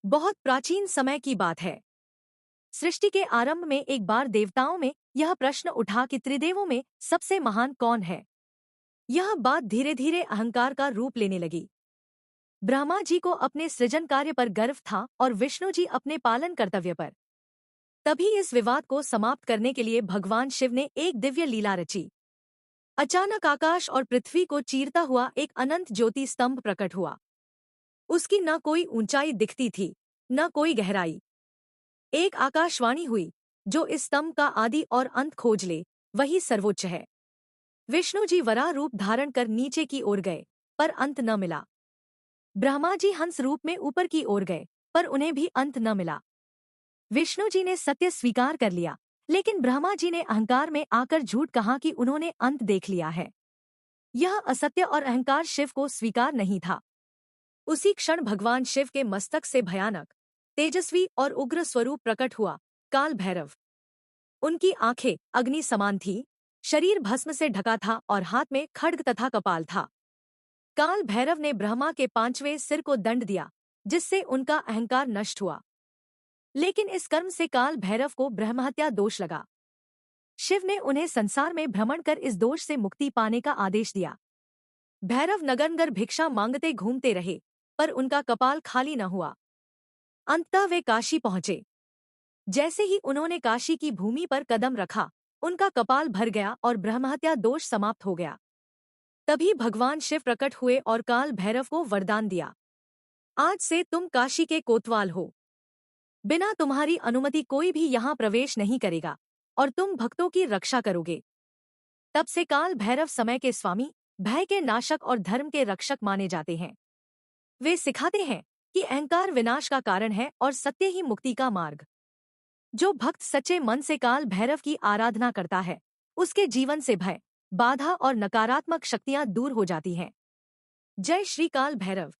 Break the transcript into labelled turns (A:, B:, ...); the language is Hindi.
A: बहुत प्राचीन समय की बात है। सृष्टि के आरंभ में एक बार देवताओं में यह प्रश्न उठा कि त्रिदेवों में सबसे महान कौन है। यह बात धीरे धीरे अहंकार का रूप लेने लगी। ब्रह्मा जी को अपने सृजन कार्य पर गर्व था और विष्णु जी अपने पालन कर्तव्य पर। तभी इस विवाद को समाप्त करने के लिए भगवान शिव ने एक दिव्य लीला रची। अचानक आकाश और पृथ्वी को चीरता हुआ एक अनंत ज्योति स्तंभ प्रकट हुआ। उसकी न कोई ऊंचाई दिखती थी, न कोई गहराई। एक आकाशवाणी हुई, जो इस स्तंभ का आदि और अंत खोज ले, वही सर्वोच्च है। विष्णु जी वराह रूप धारण कर नीचे की ओर गए, पर अंत न मिला। ब्रह्मा जी हंस रूप में ऊपर की ओर गए, पर उन्हें भी अंत न मिला। विष्णु जी ने सत्य स्वीकार कर लिया, लेकिन ब्रह्मा जी ने अहंकार में आकर झूठ कहा कि उन्होंने अंत देख लिया है। यह असत्य और अहंकार शिव को स्वीकार नहीं था। उसी क्षण भगवान शिव के मस्तक से भयानक, तेजस्वी और उग्र स्वरूप प्रकट हुआ, काल भैरव। उनकी आंखें अग्नि समान थीं, शरीर भस्म से ढका था और हाथ में खड्ग तथा कपाल था। काल भैरव ने ब्रह्मा के 5वें सिर को दंड दिया, जिससे उनका अहंकार नष्ट हुआ। लेकिन इस कर्म से काल भैरव को ब्रह्महत्या दोष लगा। शिव ने उन्हें संसार में भ्रमण कर इस दोष से मुक्ति पाने का आदेश दिया। भैरव नगर भिक्षा मांगते घूमते रहे, पर उनका कपाल खाली न हुआ। अंततः वे काशी पहुंचे। जैसे ही उन्होंने काशी की भूमि पर कदम रखा, उनका कपाल भर गया और ब्रह्महत्या दोष समाप्त हो गया। तभी भगवान शिव प्रकट हुए और काल भैरव को वरदान दिया, आज से तुम काशी के कोतवाल हो। बिना तुम्हारी अनुमति कोई भी यहाँ प्रवेश नहीं करेगा और तुम भक्तों की रक्षा करोगे। तब से काल भैरव समय के स्वामी, भय के नाशक और धर्म के रक्षक माने जाते हैं। वे सिखाते हैं कि अहंकार विनाश का कारण है और सत्य ही मुक्ति का मार्ग। जो भक्त सच्चे मन से काल भैरव की आराधना करता है, उसके जीवन से भय, बाधा और नकारात्मक शक्तियां दूर हो जाती हैं। जय श्री काल भैरव।